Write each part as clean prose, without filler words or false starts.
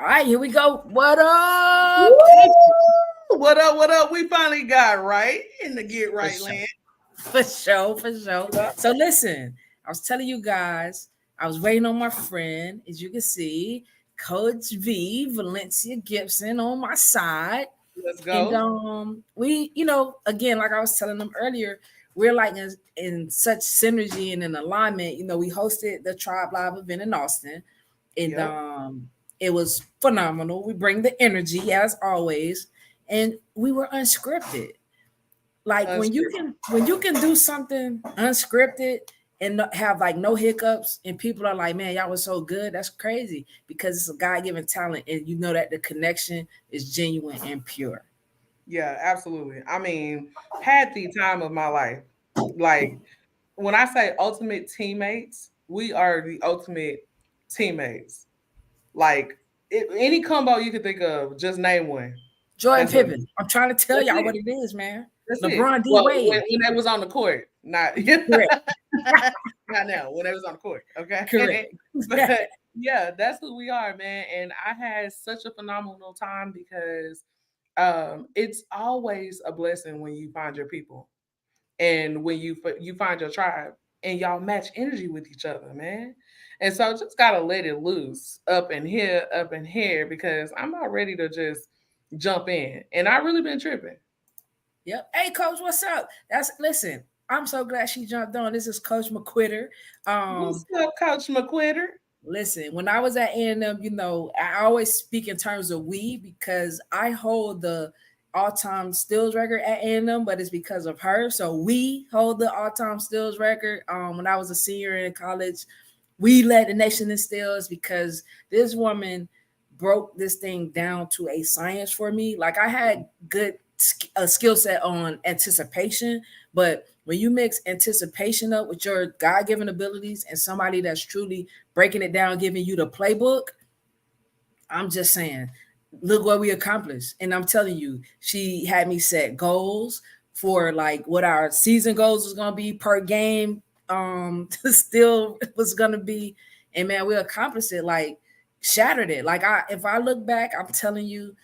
All right, here we go. What up, people? Woo! What up? What up? We finally got right in the get For right sure. land. For sure, for sure. Yeah. So listen, I was telling you guys, I was waiting on my friend, as you can see, Coach V, Valencia Gibson on my side. Let's And go. we, again, like I was telling them earlier, we're like in such synergy and in alignment. We hosted the Tribe Live event in Austin, and Yep. it was phenomenal. We bring the energy as always, and we were unscripted. Like Unscripted. when you can do something unscripted and have like no hiccups, and people are like, "Man, y'all was so good." That's crazy because it's a God given talent, and you know that the connection is genuine and pure. Yeah, absolutely. I mean, had the time of my life. Like when I say ultimate teammates, we are the ultimate teammates. Like any combo you could think of, just name one. Jordan That's what it Pippen. is. I'm trying to tell That's y'all it. what it is, man. That's it. LeBron D Well, Wade. when they was on the court, not Correct. not now. When they was on the court, Correct. okay. But yeah, that's who we are, man. And I had such a phenomenal time because it's always a blessing when you find your people and when you find your tribe and y'all match energy with each other, man. And so just gotta let it loose up in here, because I'm not ready to just jump in. And I really been tripping. Yep. Hey, Coach, what's up? That's listen. I'm so glad she jumped on. This is Coach McQuitter. What's Um, up, Coach McQuitter? Listen, when I was at A&M, I always speak in terms of we because I hold the all-time steals record at A&M, but it's because of her. So we hold the all-time steals record. When I was a senior in college, we led the nation in steals because this woman broke this thing down to a science for me. Like I had good a skill set on anticipation, but when you mix anticipation up with your God-given abilities and somebody that's truly breaking it down, giving you the playbook, I'm just saying, look what we accomplished. And I'm telling you, she had me set goals for like what our season goals was gonna be per game. Still was gonna be, and man, we accomplished it. Like shattered it. Like if I look back, I'm telling you,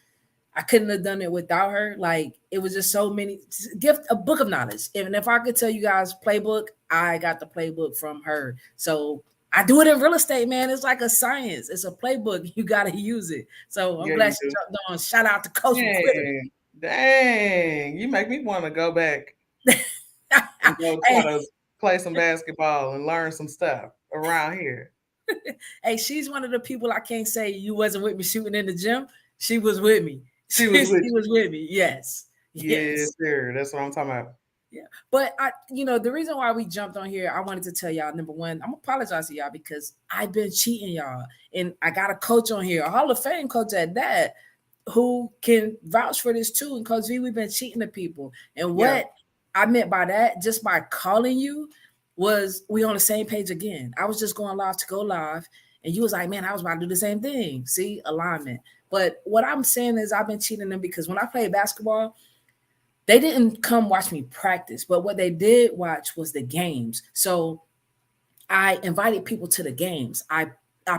I couldn't have done it without her. Like it was just so many gift a book of knowledge. And if I could tell you guys playbook, I got the playbook from her. So I do it in real estate, man. It's like a science. It's a playbook. You got to use it. So I'm Yeah, glad you she do. jumped on. Shout out to Coach McQuitter. Dang, dang. You make me want to go back and go try Hey, to play some basketball and learn some stuff around here. hey, she's one of the people I can't say you wasn't with me shooting in the gym. She was with me. She She was with was with me. Yes. you. Yes, Yes. sir. That's what I'm talking about. Yeah. But the reason why we jumped on here, I wanted to tell y'all, number one, I'm gonna apologize to y'all because I've been cheating y'all. And I got a coach on here, a Hall of Fame coach at that, who can vouch for this too. And Coach V, we've been cheating the people. And Yeah. what I meant by that, just by calling you, was we on the same page again. I was just going live to go live, and you was like, man, I was about to do the same thing. See, alignment. But what I'm saying is I've been cheating them because when I played basketball, they didn't come watch me practice, but what they did watch was the games. So I invited people to the games. I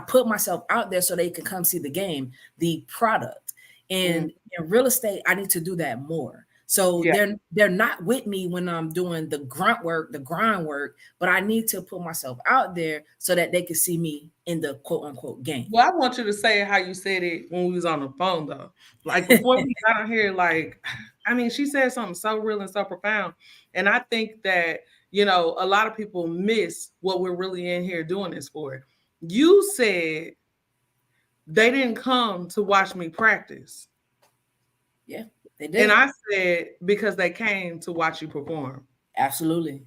put myself out there so they can come see the game, the product. Mm, And in real estate, I need to do that more. So yeah. they're not with me when I'm doing the grunt work, the grind work, but I need to put myself out there so that they can see me in the quote unquote game. Well, I want you to say it how you said it when we was on the phone, though. Like before we got on here, like, I mean, she said something so real and so profound. And I think that, a lot of people miss what we're really in here doing this for. You said they didn't come to watch me practice. Yeah, they And did. I said, because they came to watch you perform. Absolutely.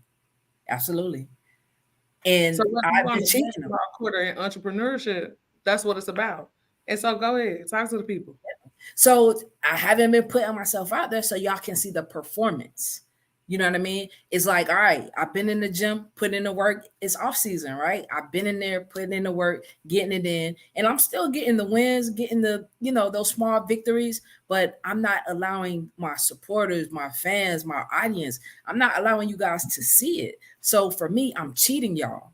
Absolutely. So And whether you I've on been the cheating them. basketball court or in entrepreneurship, that's what it's about. And so go ahead, talk to the people. So I haven't been putting myself out there so y'all can see the performance. You know what I mean? It's like, all right, I've been in the gym, putting in the work. It's off season, right? I've been in there, putting in the work, getting it in, and I'm still getting the wins, getting those small victories. But I'm not allowing my supporters, my fans, my audience. I'm not allowing you guys to see it. So for me, I'm cheating y'all.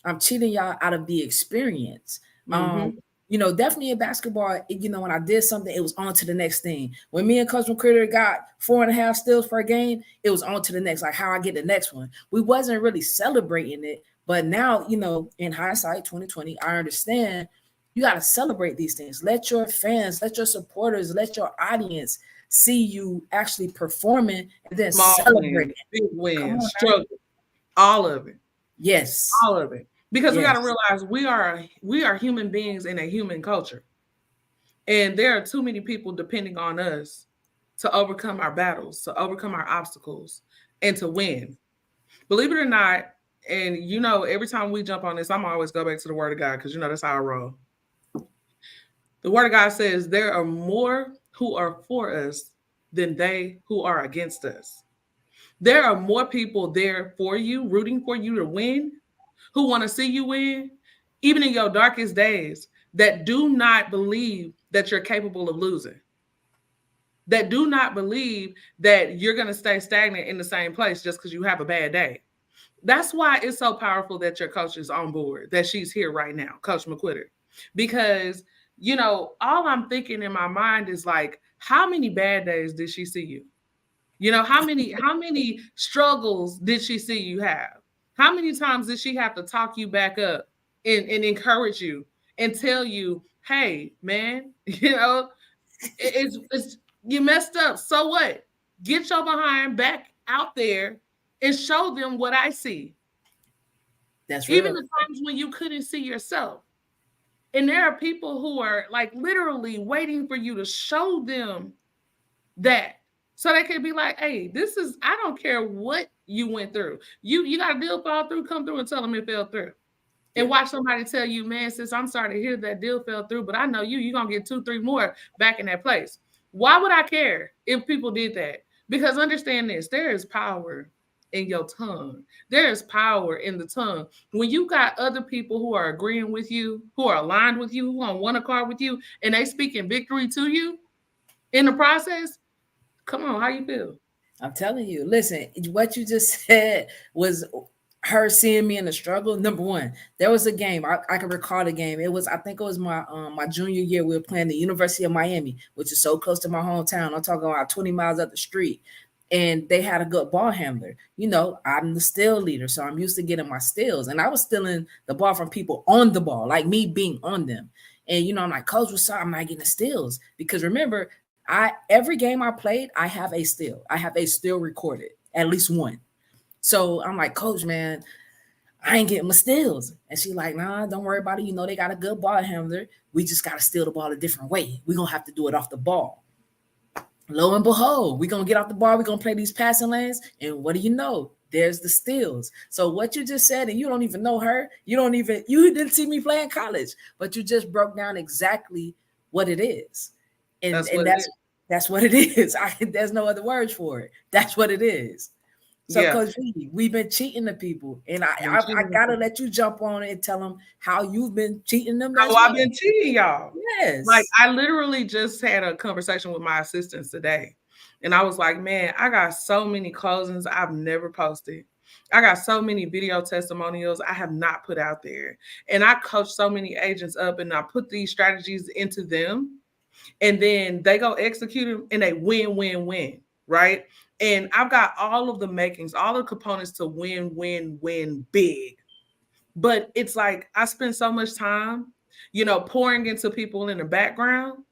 I'm cheating y'all out of the experience. Mm-hmm. Um, definitely in basketball, when I did something, it was on to the next thing. When me and Coach McCritter got 4.5 steals per game, it was on to the next, like how I get the next one. We wasn't really celebrating it, but now, in hindsight, 2020, I understand you got to celebrate these things. Let your fans, let your supporters, let your audience see you actually performing and then Small celebrate wins, big wins, on, struggle, all of it. Yes. All of it. Because we Yes. got to realize we are human beings in a human culture. And there are too many people depending on us to overcome our battles, to overcome our obstacles, and to win. Believe it or not, and every time we jump on this, I'm always go back to the word of God because that's how I roll. The word of God says there are more who are for us than they who are against us. There are more people there for you, rooting for you to win, who want to see you win, even in your darkest days, that do not believe that you're capable of losing, that do not believe that you're going to stay stagnant in the same place just because you have a bad day. That's why it's so powerful that your coach is on board, that she's here right now, Coach McQuitter, because, all I'm thinking in my mind is like, how many bad days did she see you? How many struggles did she see you have? How many times did she have to talk you back up and encourage you and tell you, hey, man, it's you messed up. So what? Get your behind back out there and show them what I see. That's real. Even the times when you couldn't see yourself. And there are people who are like literally waiting for you to show them that. So they can be like, hey, I don't care what you went through. You got a deal fall through, come through and tell them it fell through. And watch somebody tell you, man, sis, I'm sorry to hear that deal fell through, but I know you're going to get 2, 3 more back in that place. Why would I care if people did that? Because understand this, there is power in your tongue. There is power in the tongue. When you got other people who are agreeing with you, who are aligned with you, who are on one accord with you, and they speaking victory to you in the process, come on, how you feel? I'm telling you, listen, what you just said was her seeing me in the struggle. Number one, there was a game I can recall the game. I think it was my junior year. We were playing the University of Miami, which is so close to my hometown. I'm talking about 20 miles up the street, and they had a good ball handler. I'm the steal leader, so I'm used to getting my steals, and I was stealing the ball from people on the ball, like me being on them. And I'm like, Coach, what's up? I'm not getting the steals because remember, every game I played, I have a steal. I have a steal recorded, at least one. So I'm like, Coach, man, I ain't getting my steals. And she like, nah, don't worry about it. They got a good ball handler. We just got to steal the ball a different way. We're going to have to do it off the ball. Lo and behold, we're going to get off the ball. We're going to play these passing lanes. And what do you know? There's the steals. So what you just said, and you don't even know her. You didn't see me play in college, but you just broke down exactly what it is. And that's what it is. There's no other words for it. That's what it is. So, yeah. Coach V, we've been cheating the people, and I gotta let you jump on it and tell them how you've been cheating them. I've been cheating y'all. Yes. Like I literally just had a conversation with my assistants today, and I was like, man, I got so many closings I've never posted. I got so many video testimonials I have not put out there, and I coach so many agents up, and I put these strategies into them. And then they go execute them and they win, right? And I've got all of the makings, all the components to win big. But it's like I spend so much time, pouring into people in the background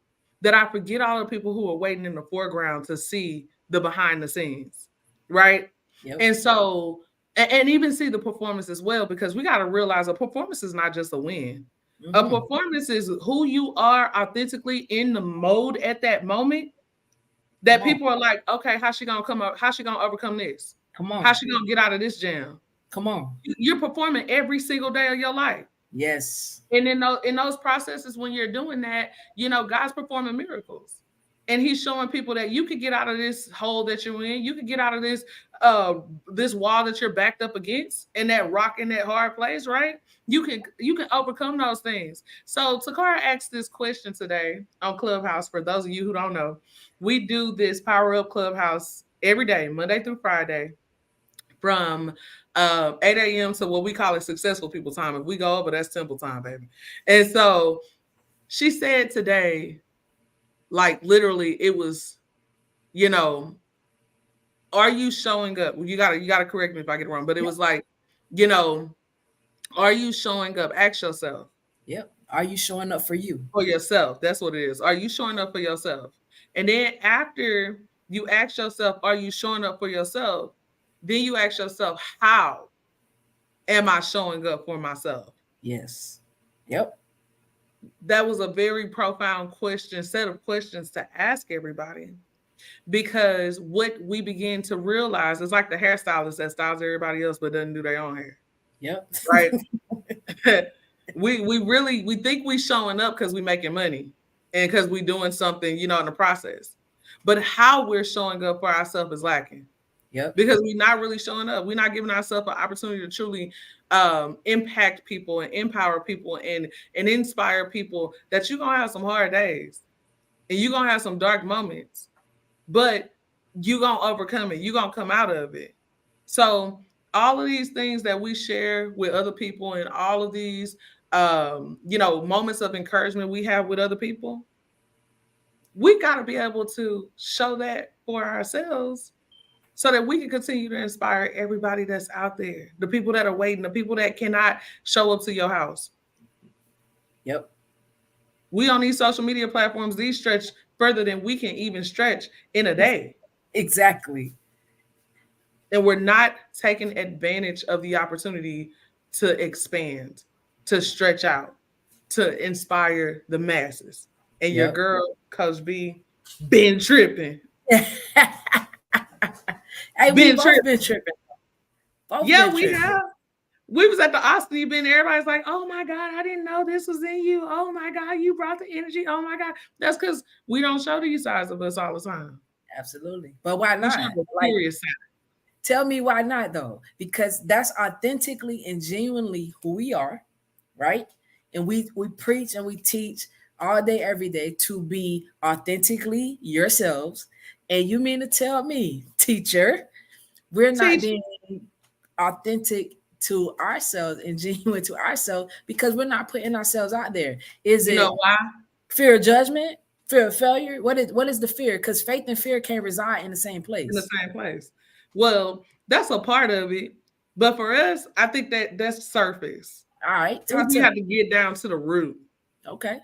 that I forget all the people who are waiting in the foreground to see the behind the scenes, right? Yep. And so, and even see the performance as well, because we got to realize a performance is not just a win. Mm-hmm. A performance is who you are authentically in the mode at that moment. That people are like, okay, how's she gonna come up? How's she gonna overcome this? Come on. How's she gonna get out of this jam? Come on. You're performing every single day of your life. Yes. And in those processes, when you're doing that, God's performing miracles. And he's showing people that you could get out of this hole that you're in. You could get out of this this wall that you're backed up against and that rock in that hard place, right? You can overcome those things. So Takara asked this question today on Clubhouse. For those of you who don't know, we do this Power Up Clubhouse every day, Monday through Friday, from 8 a.m. to what we call it successful people time. If we go over, that's temple time, baby. And so She said today, like literally, it was, you know, are you showing up? You gotta correct me if I get it wrong, but it was like, you know, are you showing up? Ask yourself. Yep. Are you showing up for you? For yourself. That's what it is. Are you showing up for yourself? And then after you ask yourself, are you showing up for yourself? Then you ask yourself, how am I showing up for myself? Yes. Yep. That was a very profound set of questions to ask everybody. Because what we begin to realize is like the hairstylist that styles everybody else but doesn't do their own hair. Yep. Right. we think we showing up because we making money and because we doing something, in the process. But how we're showing up for ourselves is lacking. Yep. Because we're not really showing up. We're not giving ourselves an opportunity to truly impact people and empower people and inspire people that you're going to have some hard days and you're going to have some dark moments, but you're going to overcome it. You're going to come out of it. So all of these things that we share with other people and all of these, moments of encouragement we have with other people, we got to be able to show that for ourselves so that we can continue to inspire everybody that's out there, the people that are waiting, the people that cannot show up to your house. Yep. We on these social media platforms, these stretch further than we can even stretch in a day. Exactly. And we're not taking advantage of the opportunity to expand, to stretch out, to inspire the masses. And your girl, Coach B, been tripping. Hey, we both been tripping. We have. We was at the Austin event. Everybody's like, oh my God, I didn't know this was in you. Oh my God, you brought the energy. Oh my God. That's because we don't show these sides of us all the time. Absolutely. But why not? Like, tell me why not though? Because that's authentically and genuinely who we are, right? And we preach and we teach all day, every day to be authentically yourselves. And you mean to tell me, teacher, we're not being authentic to ourselves and genuine to ourselves because we're not putting ourselves out there? Is it why? Fear of judgment? Fear of failure? What is the fear? Because faith and fear can't reside in the same place. In the same place. Well, that's a part of it. But for us, I think that's surface. All right. We have to get down to the root. Okay.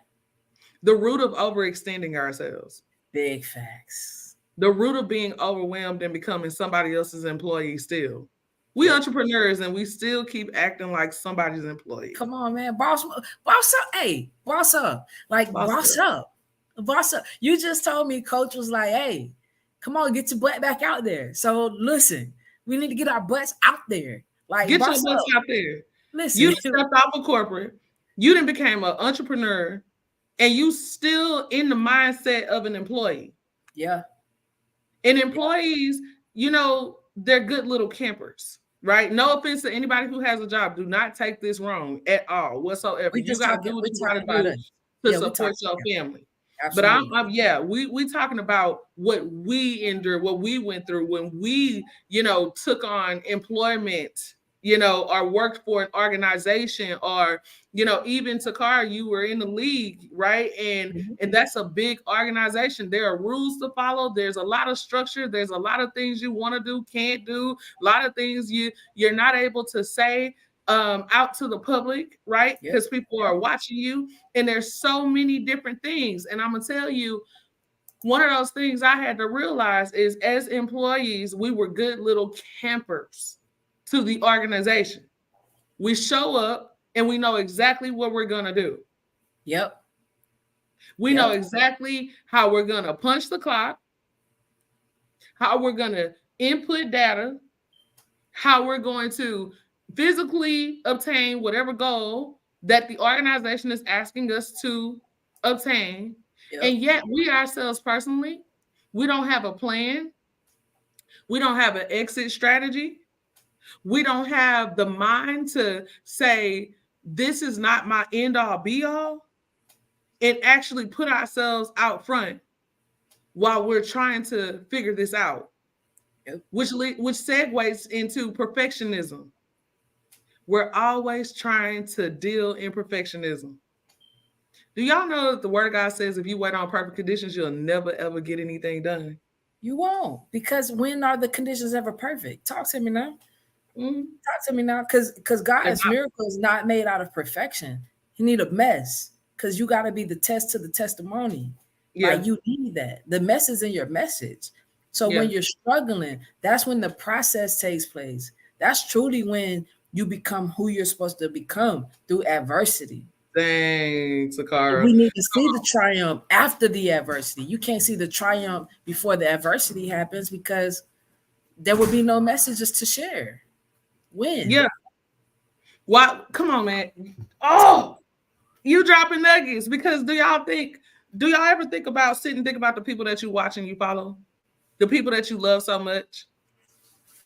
The root of overextending ourselves. Big facts. The root of being overwhelmed and becoming somebody else's employee still. We entrepreneurs and we still keep acting like somebody's employee. Come on, man. Boss up. Hey, boss up. Like, boss up. Boss up. You just told me Coach was like, hey, come on, get your butt back out there. So listen, we need to get our butts out there. Like, get your butts out there. Listen, you stepped off of corporate. You then became an entrepreneur and you still in the mindset of an employee. Yeah. And employees, they're good little campers, right? No offense to anybody who has a job. Do not take this wrong at all whatsoever. You got to do what you got to do to support your family. Absolutely. But we talking about what we endured, what we went through when we, took on employment, or worked for an organization, or, even Takara, you were in the league, right? And that's a big organization. There are rules to follow. There's a lot of structure. There's a lot of things you want to do, can't do, a lot of things you're not able to say out to the public, right? Because people are watching you, and there's so many different things. And I'm gonna tell you, one of those things I had to realize is, as employees, we were good little campers to the organization. We show up and we know exactly what we're gonna do. Yep. We know exactly how we're gonna punch the clock, how we're gonna input data, how we're going to physically obtain whatever goal that the organization is asking us to obtain. Yep. And yet we ourselves personally, we don't have a plan. We don't have an exit strategy. We don't have the mind to say, this is not my end all be all, and actually put ourselves out front while we're trying to figure this out. Yep. Which segues into perfectionism. We're always trying to deal in perfectionism. Do y'all know that the word of God says if you wait on perfect conditions, you'll never ever get anything done? You won't, because when are the conditions ever perfect? Talk to me now. Mm-hmm. Talk to me now, because God's miracle is not made out of perfection. You need a mess, because you got to be the test to the testimony. Yeah. Like you need that. The mess is in your message. So Yeah. when you're struggling, that's when the process takes place. That's truly when you become who you're supposed to become, through adversity. Thanks, Sakara. We need to see the triumph after the adversity. You can't see the triumph before the adversity happens, because there will be no messages to share. When? Yeah. Why? Come on, man. Oh, you dropping nuggets. Because do y'all ever think about the people that you watch and you follow? The people that you love so much?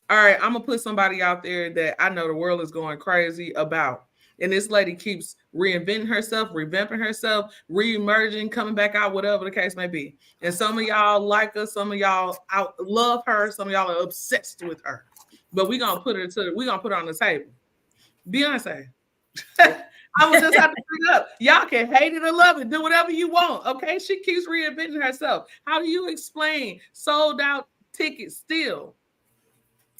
All right, I'm gonna put somebody out there that I know the world is going crazy about. And this lady keeps reinventing herself, revamping herself, re-emerging, coming back out, whatever the case may be. And some of y'all like her, some of y'all love her, some of y'all are obsessed with her. But we're gonna put her on the table. Beyonce. I would just have to bring up. Y'all can hate it or love it. Do whatever you want. Okay. She keeps reinventing herself. How do you explain sold out tickets still?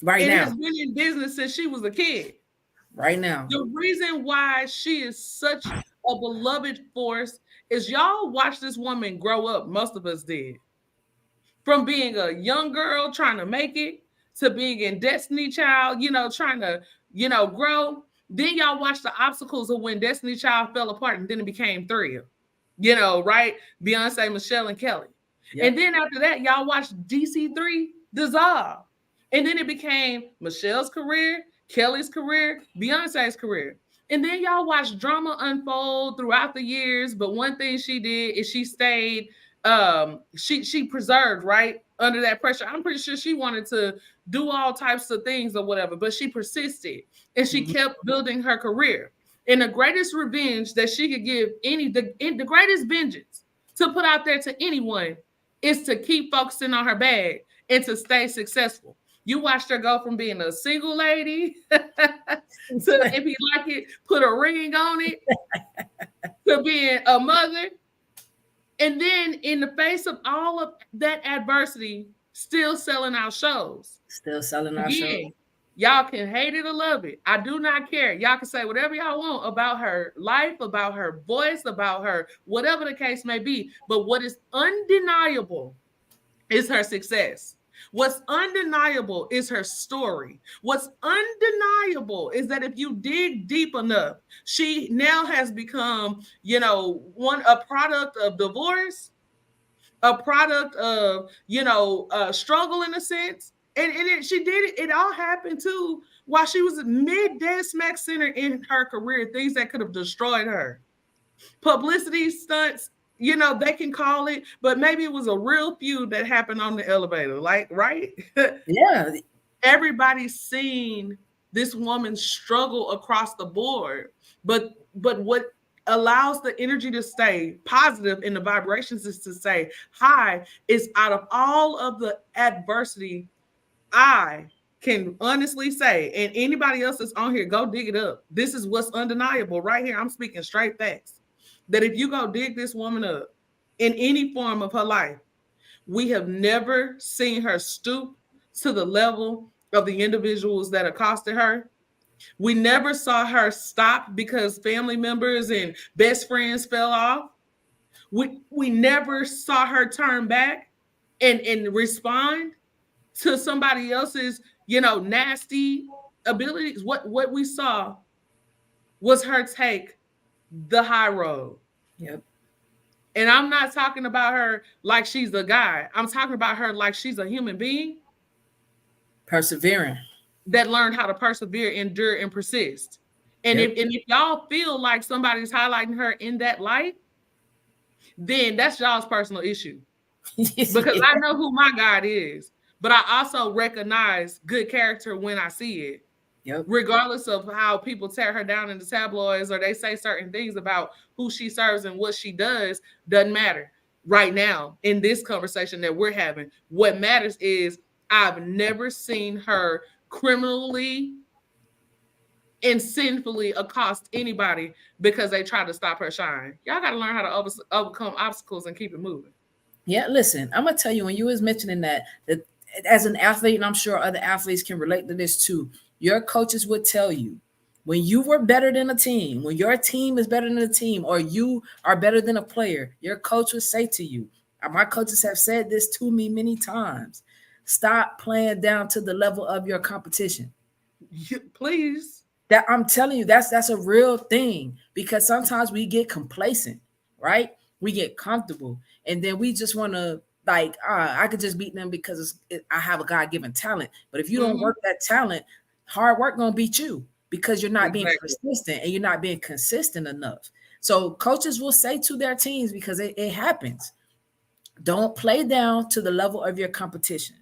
Right now. It has been in business since she was a kid. Right now. The reason why she is such a beloved force is y'all watch this woman grow up. Most of us did. From being a young girl trying to make it to being in Destiny Child, trying to, grow. Then y'all watch the obstacles of when Destiny Child fell apart, and then it became Thrill. Right? Beyonce, Michelle, and Kelly. Yep. And then after that, y'all watched DC3 dissolve. And then it became Michelle's career, Kelly's career, Beyonce's career. And then y'all watched drama unfold throughout the years. But one thing she did is she stayed, she preserved, right, under that pressure. I'm pretty sure she wanted to do all types of things or whatever, but she persisted and she kept building her career. And the greatest revenge that she could give the greatest vengeance to put out there to anyone is to keep focusing on her bag and to stay successful. You watched her go from being a single lady to, if you like it, put a ring on it, to being a mother. And then in the face of all of that adversity, still selling out shows. Still selling out shows. Y'all can hate it or love it. I do not care. Y'all can say whatever y'all want about her life, about her voice, about her, whatever the case may be. But what is undeniable is her success. What's undeniable is her story. What's undeniable is that if you dig deep enough, she now has become, a product of divorce, a product of, struggle in a sense. And she did it. It all happened too while she was mid-dead smack center in her career, things that could have destroyed her. Publicity stunts, they can call it, but maybe it was a real feud that happened on the elevator, like, right? Yeah. Everybody's seen this woman struggle across the board, but what allows the energy to stay positive and the vibrations is to stay high is out of all of the adversity, I can honestly say, and anybody else that's on here, go dig it up. This is what's undeniable right here. I'm speaking straight facts. That if you go dig this woman up in any form of her life, we have never seen her stoop to the level of the individuals that accosted her. We never saw her stop because family members and best friends fell off. We never saw her turn back and respond to somebody else's, nasty abilities. What we saw was her take the high road. Yep. And I'm not talking about her like she's a guy. I'm talking about her like she's a human being. Persevering. That learned how to persevere, endure, and persist. And if y'all feel like somebody's highlighting her in that light, then that's y'all's personal issue. Because I know who my God is, but I also recognize good character when I see it. Yep. Regardless of how people tear her down in the tabloids or they say certain things about who she serves and what she does, doesn't matter. Right now, in this conversation that we're having, what matters is I've never seen her criminally and sinfully accost anybody because they try to stop her shine. Y'all got to learn how to overcome obstacles and keep it moving. Yeah, listen, I'm gonna tell you, when you was mentioning that as an athlete, and I'm sure other athletes can relate to this too, your coaches would tell you when you were better than a team, when your team is better than a team, or you are better than a player, your coach would say to you, my coaches have said this to me many times, stop playing down to the level of your competition. Please. That I'm telling you, that's a real thing, because sometimes we get complacent, right? We get comfortable, and then we just want to, like, I could just beat them because I have a God-given talent. But if you don't work that talent, hard work gonna beat you, because you're not being persistent and you're not being consistent enough. So coaches will say to their teams, because it happens, don't play down to the level of your competition.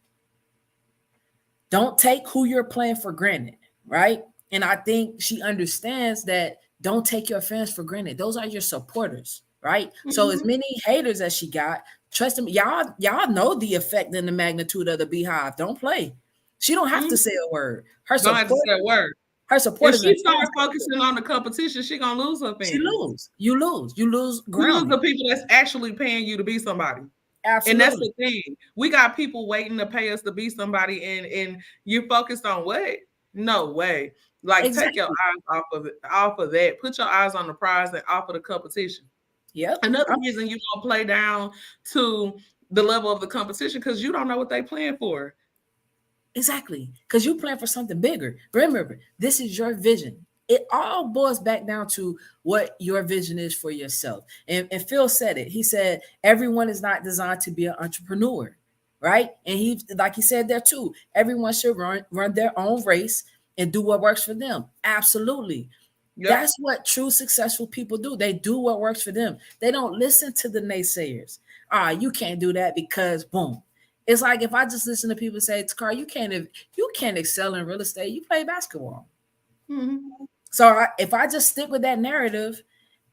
Don't take who you're playing for granted, right? And I think she understands that. Don't take your fans for granted. Those are your supporters, right? So as many haters as she got, trust me, y'all know the effect and the magnitude of the Beehive. Don't play. She don't have to say a word. Don't have to say a word. Her supporters. If she starts focusing on the competition, she gonna lose her fans. She lose. You lose. You lose ground. You lose the people that's actually paying you to be somebody. Absolutely. And that's the thing. We got people waiting to pay us to be somebody, and you're focused on what? No way. Like, take your eyes off of that. Put your eyes on the prize and off of the competition. Yep. Another reason you don't play down to the level of the competition, because you don't know what they playing for. Exactly. Because you plan for something bigger. Remember, this is your vision. It all boils back down to what your vision is for yourself. And Phil said it. He said, everyone is not designed to be an entrepreneur, right? And he, like he said there too, everyone should run their own race and do what works for them. Absolutely. Yep. That's what true successful people do. They do what works for them. They don't listen to the naysayers. You can't do that because boom. It's like if I just listen to people say, Takar, you can't excel in real estate. You play basketball. Mm-hmm. So if I just stick with that narrative,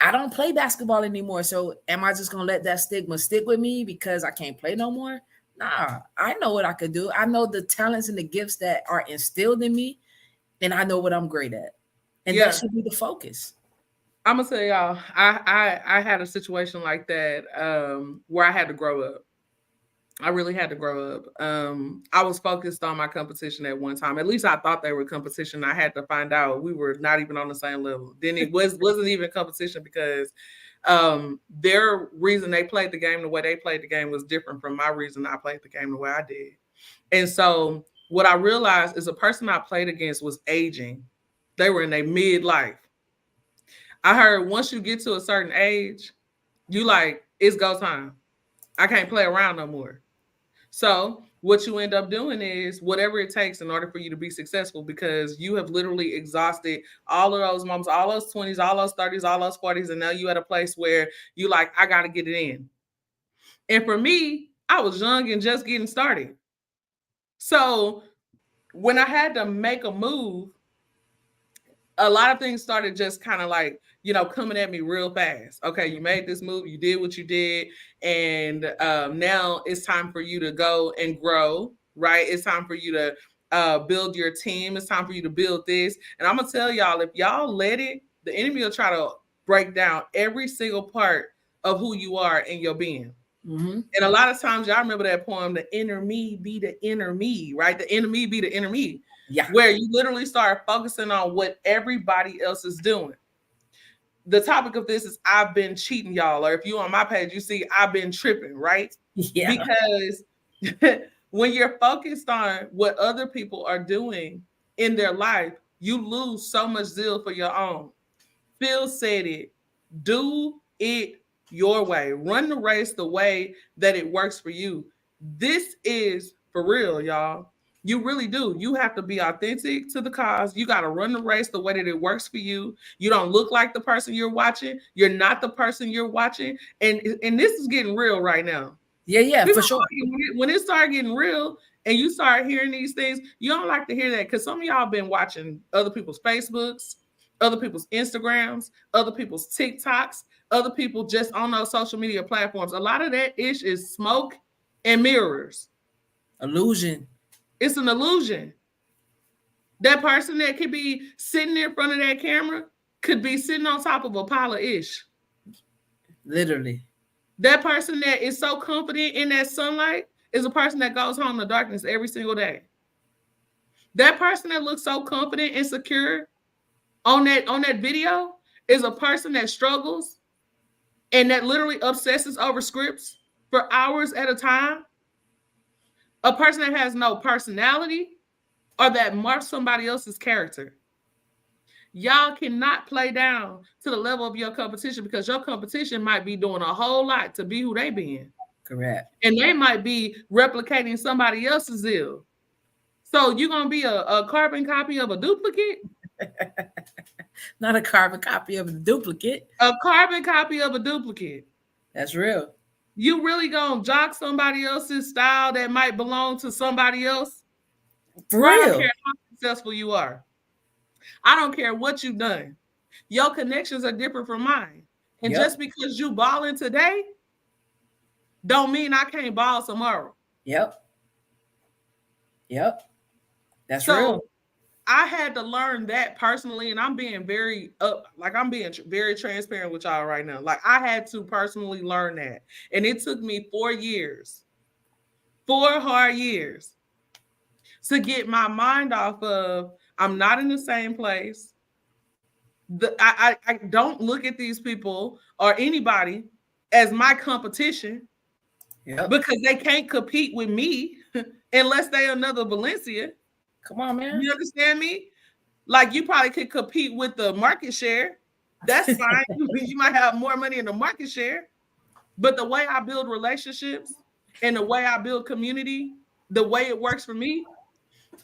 I don't play basketball anymore. So am I just going to let that stigma stick with me because I can't play no more? Nah, I know what I could do. I know the talents and the gifts that are instilled in me, and I know what I'm great at. And that should be the focus. I'm going to tell y'all, I had a situation like that where I had to grow up. I really had to grow up. I was focused on my competition at one time. At least I thought they were competition. I had to find out we were not even on the same level. Then it wasn't even competition, because their reason they played the game the way they played the game was different from my reason I played the game the way I did. And so what I realized is the person I played against was aging. They were in their midlife. I heard once you get to a certain age, you like, it's go time. I can't play around no more. So what you end up doing is whatever it takes in order for you to be successful, because you have literally exhausted all of those moments, all those 20s, all those 30s, all those 40s. And now you at a place where you like, I got to get it in. And for me, I was young and just getting started. So when I had to make a move, a lot of things started just kind of like, coming at me real fast. Okay, you made this move, you did what you did, and now it's time for you to go and grow, right? It's time for you to build your team. It's time for you to build this. And I'm going to tell y'all, if y'all let it, the enemy will try to break down every single part of who you are in your being. Mm-hmm. And a lot of times, y'all remember that poem, the inner me be the inner me, right? The inner me be the inner me. Yeah. Where you literally start focusing on what everybody else is doing. The topic of this is I've been cheating, y'all. Or if you on my page, you see I've been tripping, right? Yeah. Because when you're focused on what other people are doing in their life, you lose so much zeal for your own. Phil said it. Do it your way. Run the race the way that it works for you. This is for real, y'all. You really do. You have to be authentic to the cause. You got to run the race the way that it works for you. You don't look like the person you're watching. You're not the person you're watching. And this is getting real right now. Yeah, for sure. When it started getting real and you start hearing these things, you don't like to hear that, because some of y'all been watching other people's Facebooks, other people's Instagrams, other people's TikToks, other people just on those social media platforms. A lot of that ish is smoke and mirrors. Illusion. It's an illusion. That person that could be sitting in front of that camera could be sitting on top of a pile of ish. Literally. That person that is so confident in that sunlight is a person that goes home in darkness every single day. That person that looks so confident and secure on that video is a person that struggles and that literally obsesses over scripts for hours at a time. A person that has no personality or that marks somebody else's character. Y'all cannot play down to the level of your competition because your competition might be doing a whole lot to be who they being. Correct. And they might be replicating somebody else's zeal. So you're going to be a carbon copy of a duplicate? Not a carbon copy of a duplicate. A carbon copy of a duplicate. That's real. You really going to jock somebody else's style that might belong to somebody else? For real. I don't care how successful you are. I don't care what you've done. Your connections are different from mine. And just because you balling today, don't mean I can't ball tomorrow. Yep. That's real. I had to learn that personally, and I'm being very very transparent with y'all right now. Like I had to personally learn that. And it took me 4 years, 4 hard years to get my mind off of I'm not in the same place. I don't look at these people or anybody as my competition because they can't compete with me unless they're another Valencia. Come on, man. You understand me? Like you probably could compete with the market share. That's fine. You might have more money in the market share. But the way I build relationships and the way I build community, the way it works for me,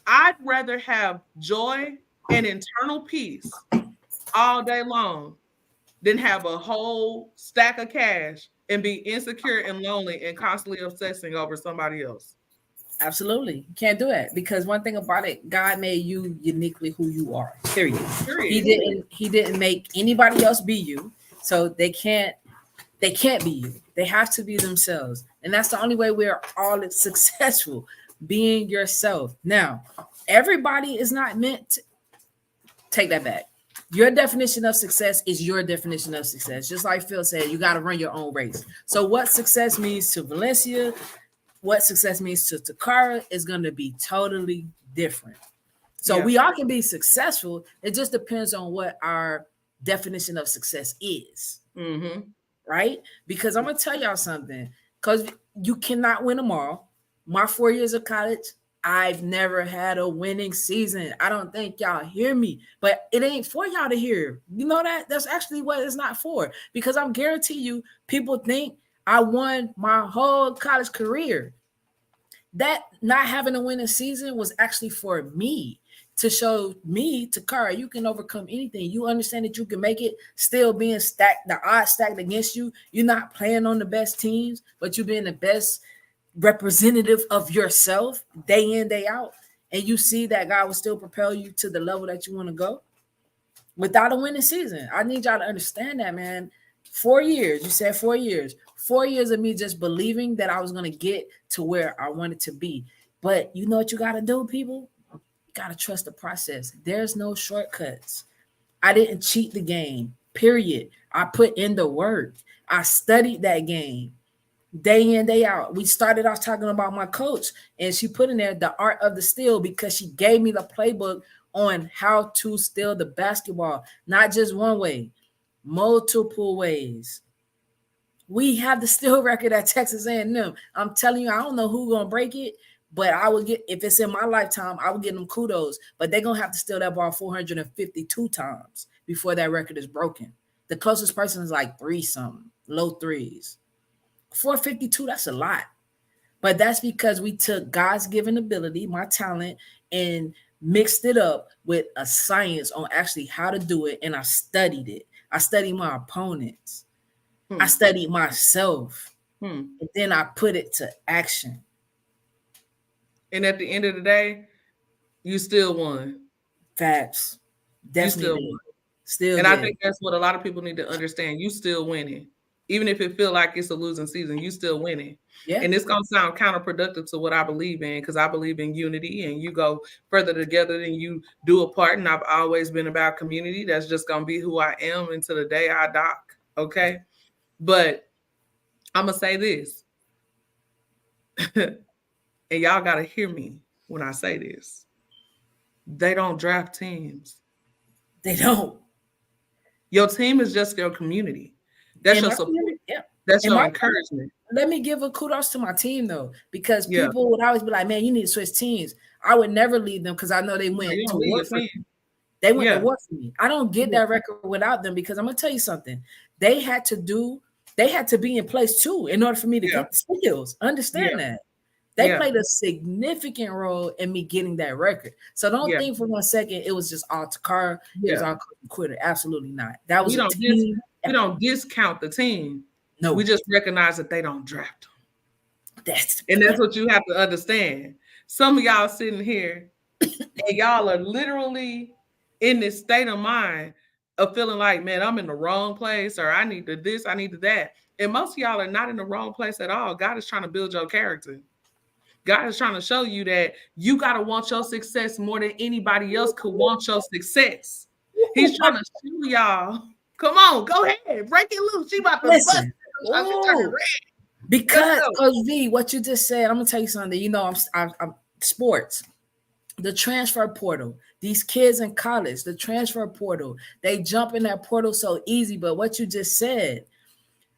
I'd rather have joy and internal peace all day long than have a whole stack of cash and be insecure and lonely and constantly obsessing over somebody else. Absolutely. You can't do it because one thing about it, God made you uniquely who you are. Period. He didn't make anybody else be you. So they can't be you. They have to be themselves. And that's the only way we're all successful, being yourself. Now, everybody is not meant to take that back. Your definition of success is your definition of success. Just like Phil said, you got to run your own race. So what success means to Valencia, what success means to Takara is going to be totally different. So we all can be successful. It just depends on what our definition of success is. Mm-hmm. Right? Because I'm going to tell y'all something. Because you cannot win them all. My 4 years of college, I've never had a winning season. I don't think y'all hear me, but it ain't for y'all to hear. You know that? That's actually what it's not for. Because I'm guarantee you, people think I won my whole college career. That not having a winning season was actually for me to show me, Takara, you can overcome anything. You understand that you can make it still being stacked, the odds stacked against you. You're not playing on the best teams, but you're being the best representative of yourself day in, day out. And you see that God will still propel you to the level that you want to go without a winning season. I need y'all to understand that, man. 4 years, you said 4 years. 4 years of me just believing that I was going to get to where I wanted to be. But you know what you got to do, people? You got to trust the process. There's no shortcuts. I didn't cheat the game, period. I put in the work. I studied that game day in, day out. We started off talking about my coach, and she put in there the art of the steal because she gave me the playbook on how to steal the basketball, not just one way, multiple ways. We have the steal record at Texas A&M. I'm telling you, I don't know who's going to break it, but I would get, if it's in my lifetime, I would give them kudos. But they're going to have to steal that ball 452 times before that record is broken. The closest person is like 3-something, low threes. 452, that's a lot. But that's because we took God's given ability, my talent, and mixed it up with a science on actually how to do it. And I studied it. I studied my opponents. I studied myself. And then I put it to action. And at the end of the day, you still won. Facts. Definitely. You still won. And I think that's what a lot of people need to understand. You still winning. Even if it feel like it's a losing season, you still winning. Yeah. And it's gonna sound counterproductive to what I believe in, because I believe in unity, and you go further together than you do apart. And I've always been about community. That's just gonna be who I am until the day I die. Okay. But I'm gonna say this, and y'all gotta hear me when I say this. They don't draft teams. They don't. Your team is just your community. That's your support. Yeah. That's your encouragement. Let me give a kudos to my team though, because people would always be like, "Man, you need to switch teams." I would never leave them because I know they went to war for me. They went to war for me. I don't get that record without them, because I'm gonna tell you something. They had to be in place too in order for me to get the skills. Understand that. They played a significant role in me getting that record. So don't think for 1 second it was just all Takara. It was all Quitter. Absolutely not. That was we don't discount the team. No, we just recognize that they don't draft them. That's what you have to understand. Some of y'all sitting here and y'all are literally in this state of mind of feeling like, man, I'm in the wrong place, or I need to this, I need to that. And most of y'all are not in the wrong place at all. God is trying to build your character. God is trying to show you that you got to want your success more than anybody else could want your success. He's trying to show y'all. Come on, go ahead. Break it loose. She about to bust. Because V, what you just said, I'm going to tell you something. You know, I'm sports. The transfer portal. These kids in college, the transfer portal. They jump in that portal so easy. But what you just said,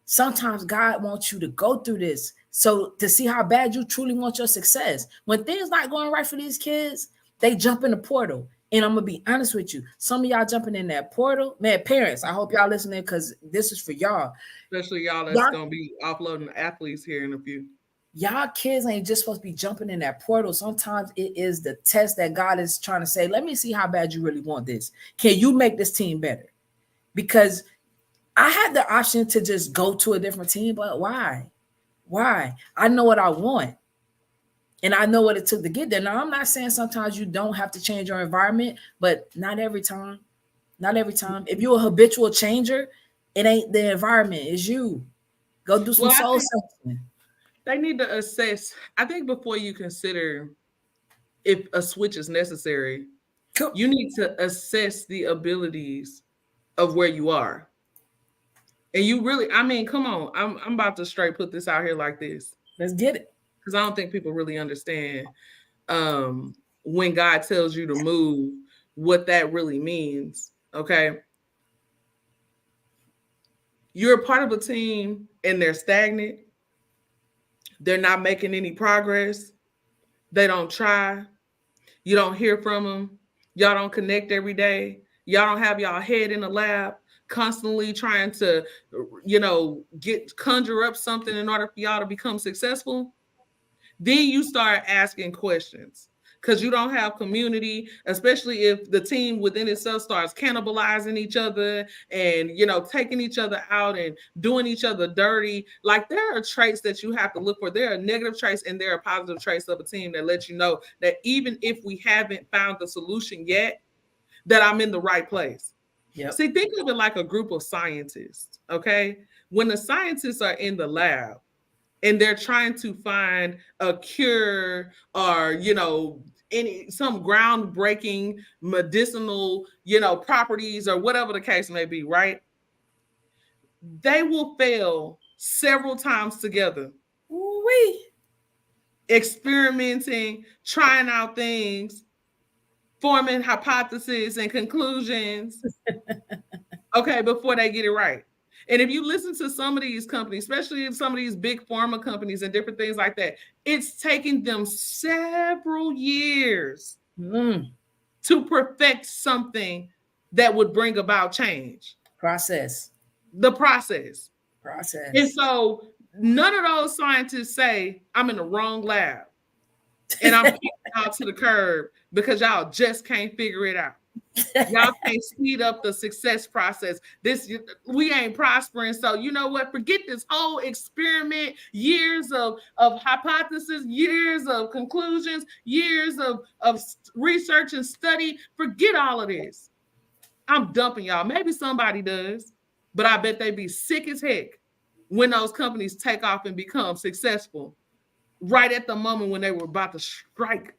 sometimes God wants you to go through this so to see how bad you truly want your success. When things not going right for these kids, they jump in the portal. And I'm going to be honest with you. Some of y'all jumping in that portal. Man, parents, I hope y'all listening, because this is for y'all. Especially y'all that's going to be offloading athletes here in a few. Y'all kids ain't just supposed to be jumping in that portal. Sometimes it is the test that God is trying to say, let me see how bad you really want this. Can you make this team better? Because I had the option to just go to a different team, but why? Why? I know what I want. And I know what it took to get there. Now, I'm not saying sometimes you don't have to change your environment, but not every time. Not every time. If you're a habitual changer, it ain't the environment, it's you. Go do some soul searching. They need to assess. I think before you consider if a switch is necessary, you need to assess the abilities of where you are. And you really, I mean, come on. I'm about to straight put this out here like this. Let's get it. Because I don't think people really understand when God tells you to move, what that really means. Okay. You're a part of a team and they're stagnant. They're not making any progress. They don't try. You don't hear from them. Y'all don't connect every day. Y'all don't have y'all head in the lab, constantly trying to, conjure up something in order for y'all to become successful. Then you start asking questions because you don't have community, especially if the team within itself starts cannibalizing each other and, taking each other out and doing each other dirty. Like, there are traits that you have to look for. There are negative traits and there are positive traits of a team that let you know that even if we haven't found the solution yet, that I'm in the right place. Yep. See, think of it like a group of scientists, okay? When the scientists are in the lab, and they're trying to find a cure or, some groundbreaking medicinal, properties or whatever the case may be, right? They will fail several times together. Ooh-wee. Experimenting, trying out things, forming hypotheses and conclusions, okay, before they get it right. And if you listen to some of these companies, especially some of these big pharma companies and different things like that, it's taking them several years to perfect something that would bring about change. The process. And so none of those scientists say, I'm in the wrong lab and I'm kicking out to the curb because y'all just can't figure it out. Y'all can't speed up the success process. We ain't prospering. So you know what? Forget this whole experiment, years of hypothesis, years of conclusions, years of research and study. Forget all of this. I'm dumping y'all. Maybe somebody does, but I bet they be sick as heck when those companies take off and become successful right at the moment when they were about to strike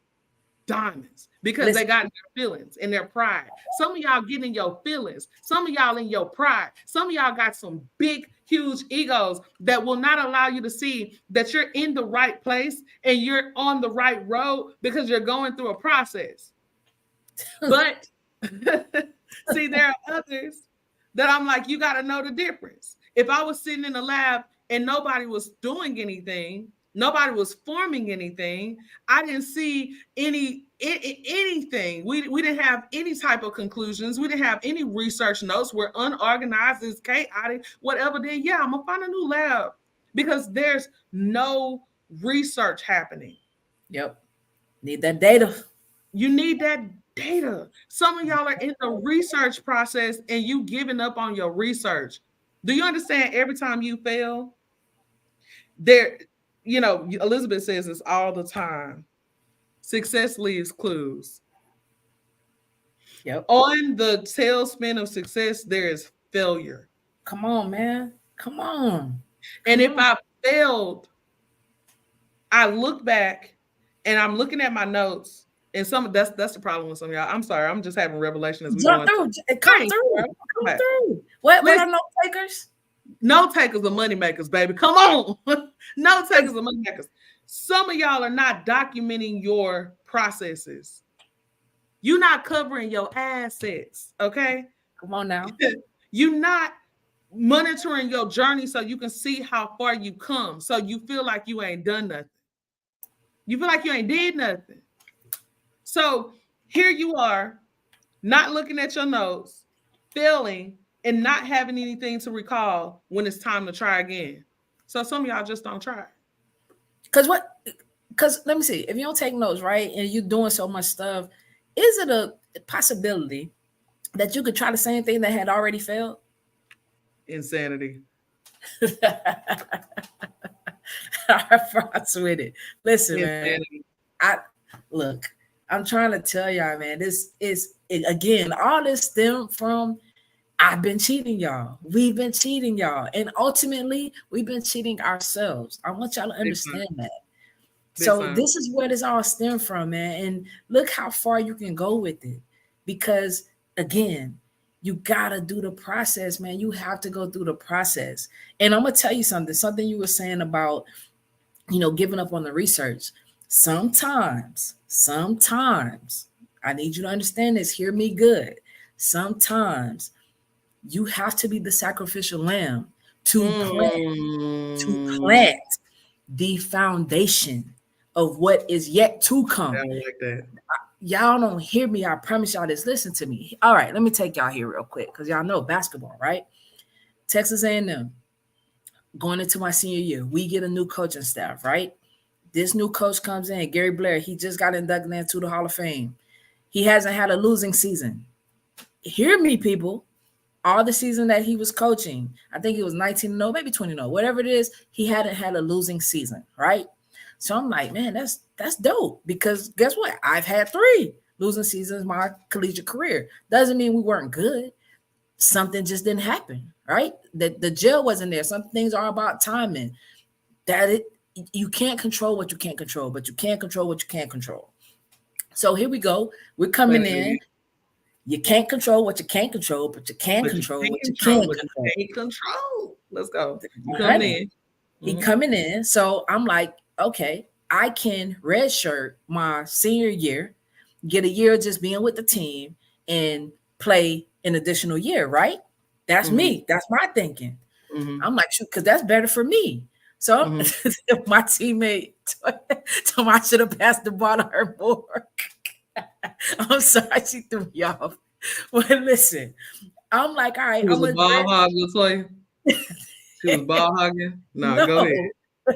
diamonds because they got in their feelings and their pride. Some of y'all get in your feelings. Some of y'all in your pride. Some of y'all got some big, huge egos that will not allow you to see that you're in the right place and you're on the right road because you're going through a process. But see, there are others that I'm like, you got to know the difference. If I was sitting in the lab and nobody was doing anything, nobody was forming anything, I didn't see anything. We didn't have any type of conclusions. We didn't have any research notes. We're unorganized, it's chaotic, whatever. Then yeah, I'm gonna find a new lab because there's no research happening. Yep. Need that data. You need that data. Some of y'all are in the research process and you giving up on your research. Do you understand? Every time you fail, there, you know, Elizabeth says this all the time. Success leaves clues. Yep. On the tailspin of success, there is failure. Come on, man. Come on. And if I failed, I look back and I'm looking at my notes. And that's the problem with some of y'all. I'm sorry, I'm just having revelation as we jump through. Come through. What are note takers? Note takers are money makers, baby. Come on. Note takers are money makers. Some of y'all are not documenting your processes. You're not covering your assets, okay? Come on now. You're not monitoring your journey so you can see how far you come. So you feel like you ain't done nothing. You feel like you ain't did nothing. So here you are, not looking at your notes, failing, and not having anything to recall when it's time to try again. So some of y'all just don't try. Because let me see, if you don't take notes, right, and you're doing so much stuff, is it a possibility that you could try the same thing that had already failed? Insanity. I fought with it. Listen, insanity. Man, I'm trying to tell y'all, man, this is, again, all this stem from I've been cheating y'all. We've been cheating y'all. And ultimately, we've been cheating ourselves. I want y'all to understand that. So this is where this all stemmed from, man. And look how far you can go with it. Because, again, you got to do the process, man. You have to go through the process. And I'm going to tell you something you were saying about, you know, giving up on the research. Sometimes, I need you to understand this. Hear me good. Sometimes you have to be the sacrificial lamb to plant the foundation of what is yet to come. I like that. Y'all don't hear me. I promise y'all this. Listen to me. All right, let me take y'all here real quick because y'all know basketball, right? Texas A&M, going into my senior year, we get a new coaching staff, right? This new coach comes in, Gary Blair. He just got inducted into the Hall of Fame. He hasn't had a losing season. Hear me, people. All the season that he was coaching, I think he was 19-0, maybe 20-0, whatever it is, he hadn't had a losing season, right? So I'm like, man, that's dope because guess what? I've had 3 losing seasons in my collegiate career. Doesn't mean we weren't good. Something just didn't happen, right? The gel wasn't there. Some things are about timing. You can't control what you can't control, but you can't control what you can't control. So here we go. We're coming in. You can't control what you can't control, but you can control what you can't control. Let's go. You coming in. He coming in. So I'm like, okay, I can redshirt my senior year, get a year just being with the team, and play an additional year, right? That's me. That's my thinking. I'm like, shoot, because that's better for me. So my teammate told me I should have passed the ball to her more. I'm sorry, she threw me off. But listen, I'm like, all right. She was a ball hog, Latoya. She was ball hogging. No, go ahead.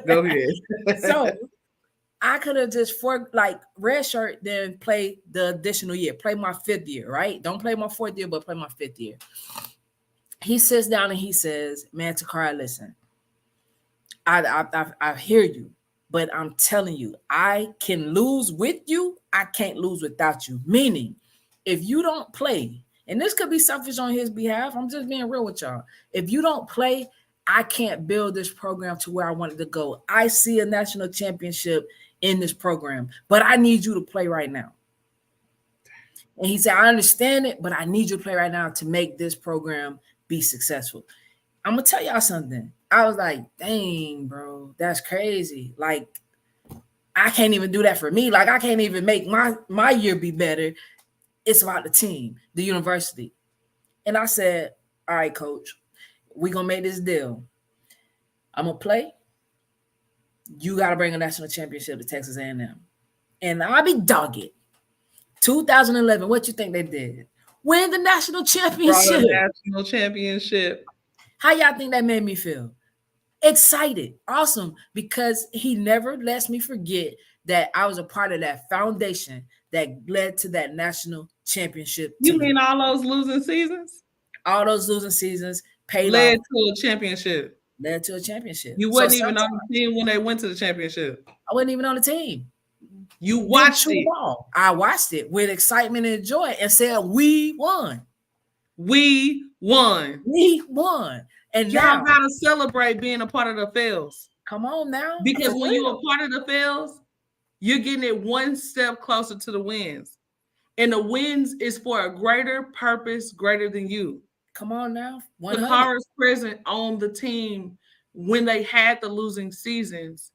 Go ahead. So I could have just redshirt, then play the additional year, play my 5th year, right? Don't play my 4th year, but play my 5th year. He sits down and he says, man, Takara, listen, I hear you. But I'm telling you, I can lose with you. I can't lose without you. Meaning, if you don't play, and this could be selfish on his behalf, I'm just being real with y'all. If you don't play, I can't build this program to where I want it to go. I see a national championship in this program, but I need you to play right now. And he said, I understand it, but I need you to play right now to make this program be successful. I'm going to tell y'all something. I was like, dang, bro, that's crazy. Like, I can't even do that for me. Like, I can't even make my year be better. It's about the team, the university. And I said, all right, coach, we're going to make this deal. I'm going to play. You got to bring a national championship to Texas A&M. And I'll be dogged. 2011, what you think they did? Win the national championship. National championship. How y'all think that made me feel? Excited, awesome, because he never lets me forget that I was a part of that foundation that led to that national championship. You mean all those losing seasons? All those losing seasons led to a championship. Led to a championship. You wasn't even on the team when they went to the championship. I wasn't even on the team. You watched it. I watched it with excitement and joy and said, we won. We won. We won. And y'all gotta celebrate being a part of the Phils. Come on now. Because when you're a part of the Phils, you're getting it one step closer to the wins. And the wins is for a greater purpose, greater than you. Come on now. Takara's present on the team when they had the losing seasons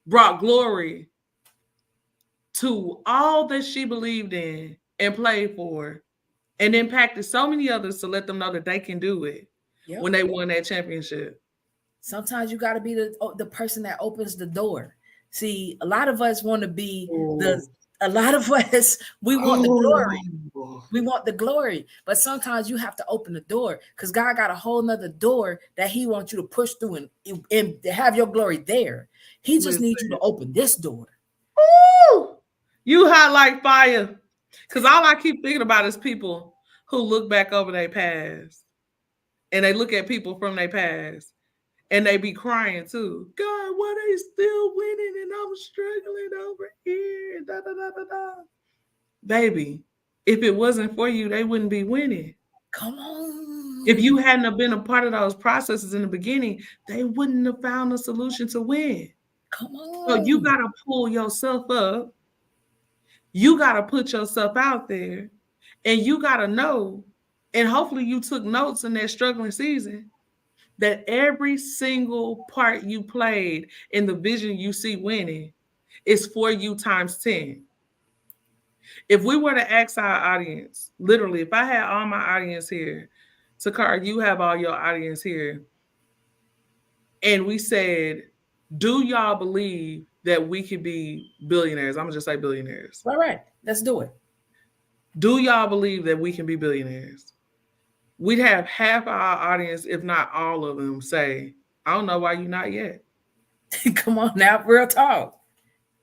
brought glory to all that she believed in and played for, and impacted so many others to let them know that they can do it when they won that championship. Sometimes you got to be the person that opens the door. See, a lot of us want to be we want the glory. We want the glory, but sometimes you have to open the door because God got a whole nother door that he wants you to push through and have your glory there. He just needs you to open this door. Ooh, you hot like fire. Because all I keep thinking about is people who look back over their past and they look at people from their past and they be crying too. God, why they still winning and I'm struggling over here? Da, da, da, da, da. Baby, if it wasn't for you, they wouldn't be winning. Come on. If you hadn't have been a part of those processes in the beginning, they wouldn't have found a solution to win. Come on. So you got to pull yourself up. You got to put yourself out there, and you got to know, and hopefully you took notes in that struggling season, that every single part you played in the vision you see winning is for you times 10. If we were to ask our audience, literally, if I had all my audience here, Takara, you have all your audience here, and we said, do y'all believe that we could be billionaires? I'm going to just say billionaires. All right, let's do it. Do y'all believe that we can be billionaires? We'd have half our audience, if not all of them, say, I don't know why you're not yet. Come on now, real talk.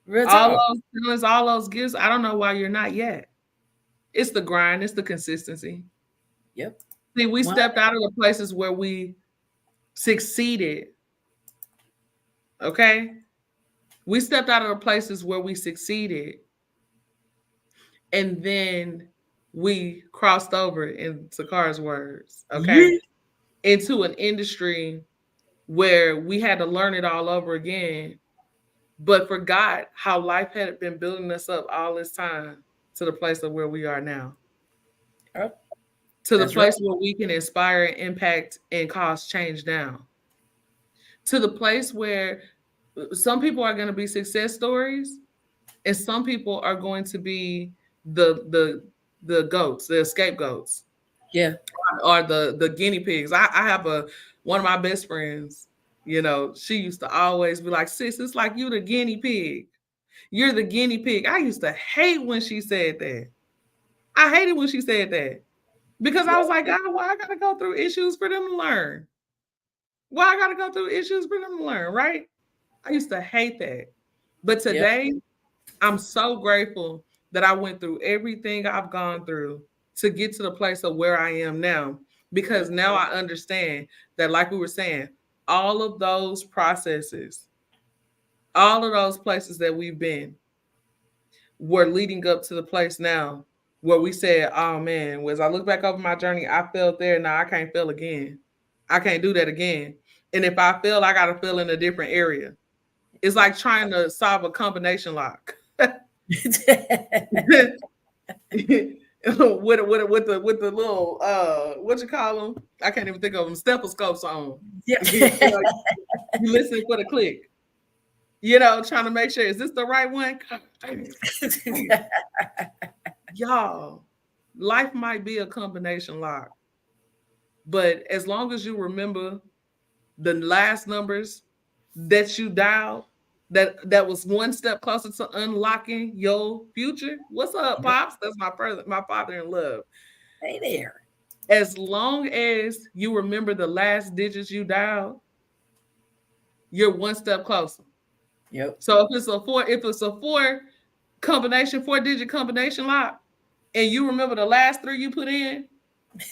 Real talk. All those gifts, I don't know why you're not yet. It's the grind. It's the consistency. Yep. See, we stepped out of the places where we succeeded. Okay? We stepped out of the places where we succeeded. And then we crossed over, in Takara's words, okay, into an industry where we had to learn it all over again, but forgot how life had been building us up all this time to the place of where we are now. To the place where we can inspire, impact, and cause change now. To the place where some people are going to be success stories, and some people are going to be the goats, the scapegoats, or the guinea pigs. I have one of my best friends. You know, she used to always be like, "Sis, it's like you the guinea pig. You're the guinea pig." I used to hate when she said that. I hated when she said that because I was like, God, why I gotta go through issues for them to learn? Why I gotta go through issues for them to learn, right? I used to hate that. But today, I'm so grateful that I went through everything I've gone through to get to the place of where I am now, because now I understand that, like we were saying, all of those processes, all of those places that we've been were leading up to the place now where we said, oh man, as I look back over my journey, I felt there, now I can't feel again. I can't do that again. And if I fail, I got to fail in a different area. It's like trying to solve a combination lock. with the little what you call them? I can't even think of them. Stethoscopes on. Yeah. You listen for the click. Trying to make sure, is this the right one? Y'all, life might be a combination lock, but as long as you remember the last numbers that you dialed, that was one step closer to unlocking your future. What's up, Pops? That's my father in love. Hey there. As long as you remember the last digits you dialed, you're one step closer. Yep. So if it's a 4-digit combination lock, and you remember the last 3 you put in,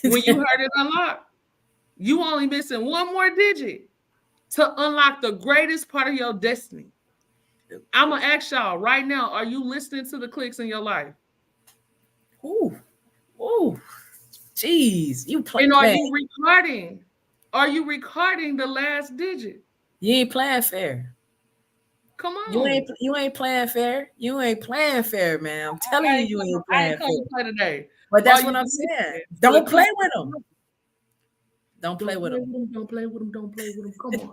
when you heard it unlock, you only missing one more digit to unlock the greatest part of your destiny. I'm gonna ask y'all right now: are you listening to the clicks in your life? Ooh, jeez, you playing? And are you recording? Are you recording the last digit? You ain't playing fair. Come on. You ain't playing fair. You ain't playing fair, man. I'm telling you ain't playing fair. Play today. But that's what I'm saying. Don't play with them. Don't play with them. Don't play with them. Don't play with them. Come on.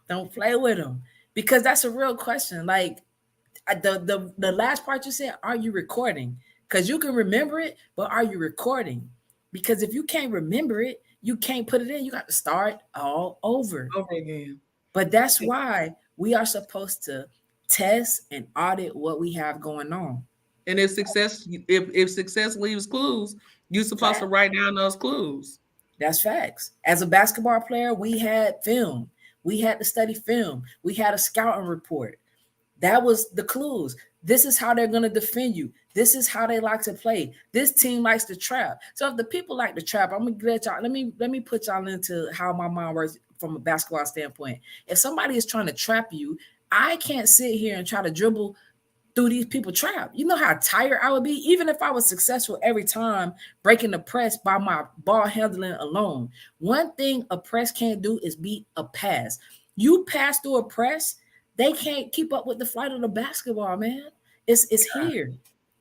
Don't play with them. Because that's a real question. Like the last part you said, are you recording? Because you can remember it, but are you recording? Because if you can't remember it, you can't put it in. You got to start all over again. But that's why we are supposed to test and audit what we have going on. And if success leaves clues, you're supposed to write down those clues. That's facts. As a basketball player, we had film. We had to study film. We had a scouting report. That was the clues. This is how they're going to defend you. This is how they like to play. This team likes to trap. So if the people like to trap, I'm gonna let y'all. Let me put y'all into how my mind works from a basketball standpoint. If somebody is trying to trap you, I can't sit here and try to dribble through these people trap. You know how tired I would be, even if I was successful every time breaking the press by my ball handling alone. One thing a press can't do is beat a pass. You pass through a press, they can't keep up with the flight of the basketball, man. It's here.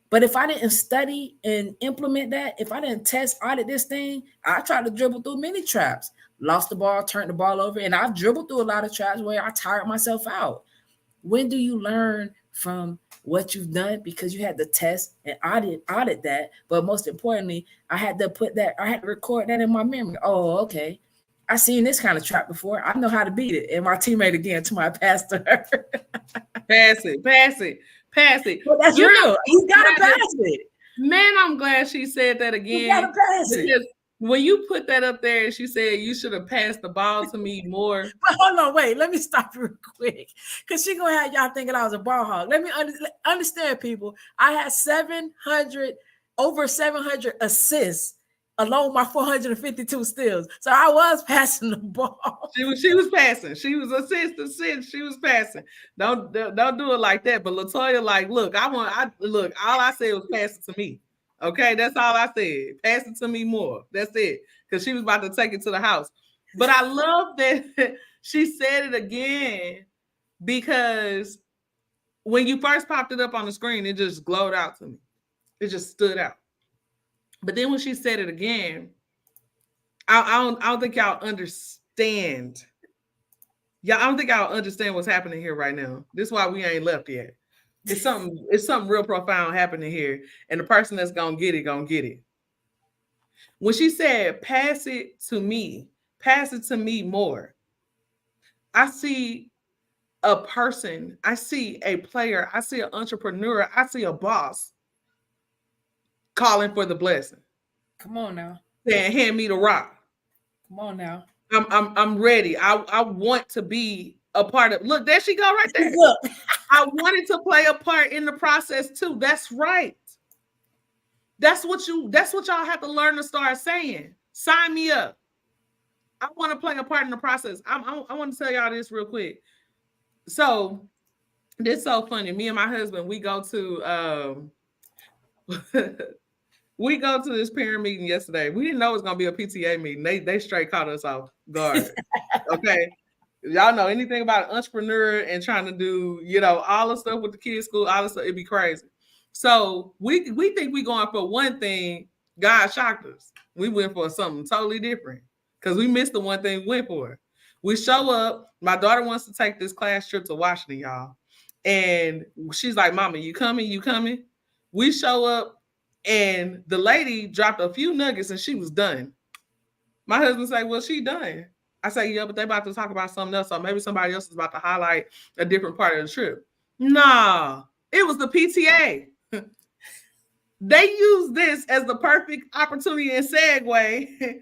But if I didn't study and implement that, if I didn't test, audit this thing, I tried to dribble through many traps, lost the ball, turned the ball over, and I've dribbled through a lot of traps where I tired myself out. When do you learn from what you've done? Because you had to test and audit that. But most importantly, I had to record that in my memory. Oh, okay. I seen this kind of trap before. I know how to beat it. And my teammate again to my pastor. Pass it. Well, that's real. You gotta pass it. Man, I'm glad she said that again. You gotta pass it. When you put that up there and she said you should have passed the ball to me more. But hold on, wait. Let me stop real quick. Because she gonna have y'all thinking I was a ball hog. Let me understand, people. I had over 700 assists along with my 452 steals. So I was passing the ball. She was passing. She was assist. She was passing. Don't do it like that. But LaToya, look, all I said was pass it to me. Okay, that's all I said. Pass it to me more. That's it. Because she was about to take it to the house. But I love that she said it again, because when you first popped it up on the screen, it just glowed out to me. It just stood out. But then when she said it again, I don't think y'all understand. I don't think y'all understand what's happening here right now. This is why we ain't left yet. It's something real profound happening here. And the person that's gonna get it. When she said, pass it to me more, I see a person, I see a player, I see an entrepreneur, I see a boss calling for the blessing. Come on now. Saying, hand me the rock. Come on now. I'm ready. I want to be a part of. Look, there she go right there. I wanted to play a part in the process too. That's right. That's what y'all have to learn to start saying. Sign me up. I want to play a part in the process. I want to tell y'all this real quick. So this is so funny. Me and my husband, we go to We go to this parent meeting yesterday. We didn't know it was gonna be a PTA meeting. They straight caught us off guard. Okay. Y'all know anything about an entrepreneur and trying to do, all the stuff with the kids' school, all the stuff, it'd be crazy. So we think we going for one thing. God shocked us. We went for something totally different because we missed the one thing we went for. We show up. My daughter wants to take this class trip to Washington, y'all. And she's like, Mama, you coming? You coming? We show up and the lady dropped a few nuggets and she was done. My husband said, well, she done. I say, yeah, but they about to talk about something else. So maybe somebody else is about to highlight a different part of the trip. Nah, it was the PTA. They used this as the perfect opportunity and segue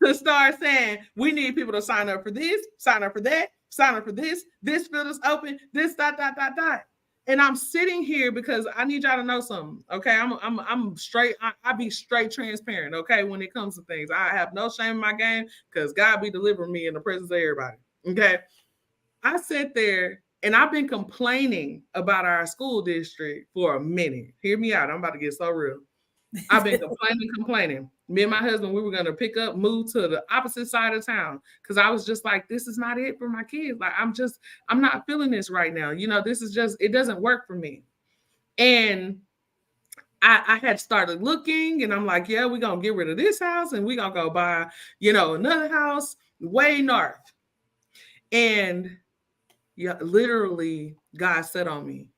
to start saying, we need people to sign up for this, sign up for that, sign up for this field is open, this, ... And I'm sitting here because I need y'all to know something. Okay. I'm straight. I be straight transparent. Okay. When it comes to things, I have no shame in my game because God be delivering me in the presence of everybody. Okay. I sat there and I've been complaining about our school district for a minute. Hear me out. I'm about to get so real. I've been complaining. Me and my husband, we were going to move to the opposite side of town because I was just like, this is not it for my kids. Like, I'm not feeling this right now. This is just, it doesn't work for me. And I had started looking and I'm like, yeah, we're going to get rid of this house and we're going to go buy, another house way north. And yeah, literally God said on me,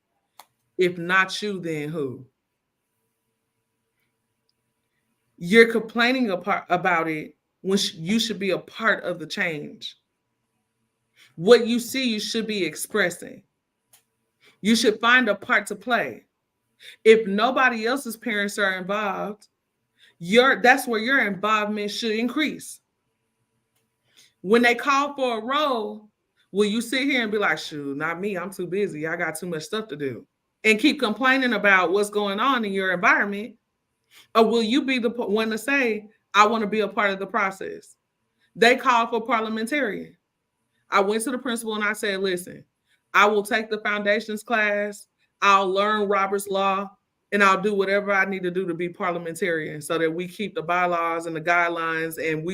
if not you, then who? You're complaining about it when you should be a part of the change. What you see, you should be expressing. You should find a part to play. If nobody else's parents are involved, that's where your involvement should increase. When they call for a role, will you sit here and be like, shoot, not me, I'm too busy, I got too much stuff to do, and keep complaining about what's going on in your environment? Or will you be the one to say, I want to be a part of the process? They called for parliamentarian. I went to the principal and I said, listen, I will take the foundations class. I'll learn Robert's law and I'll do whatever I need to do to be parliamentarian so that we keep the bylaws and the guidelines. And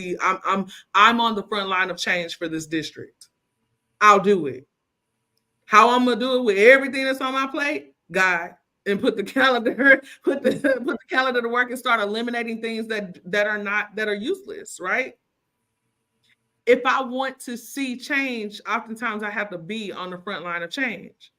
I'm on the front line of change for this district. I'll do it. How I'm going to do it with everything that's on my plate? God. And put the calendar to work and start eliminating things that are useless, right? If I want to see change, oftentimes I have to be on the front line of change.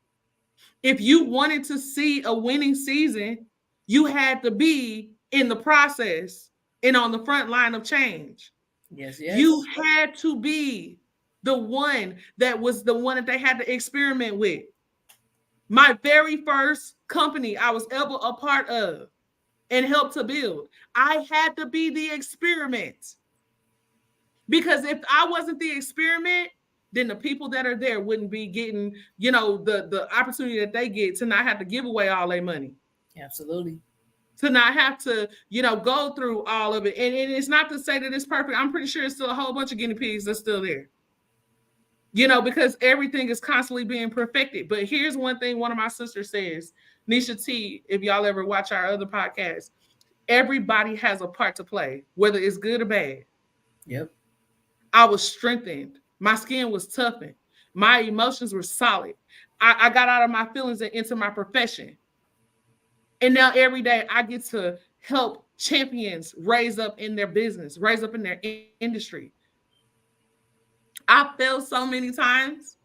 If you wanted to see a winning season, you had to be in the process and on the front line of change. Yes. You had to be the one that they had to experiment with. My very first company I was ever a part of and helped to build, I had to be the experiment. Because if I wasn't the experiment, then the people that are there wouldn't be getting, the opportunity that they get to not have to give away all their money. Absolutely. To not have to, go through all of it. And it's not to say that it's perfect. I'm pretty sure it's still a whole bunch of guinea pigs that's still there. Because everything is constantly being perfected. But here's one thing one of my sisters says, Nisha T, if y'all ever watch our other podcasts, everybody has a part to play, whether it's good or bad. Yep. I was strengthened. My skin was toughened. My emotions were solid. I got out of my feelings and into my profession. And now every day I get to help champions raise up in their business, raise up in their industry. I failed so many times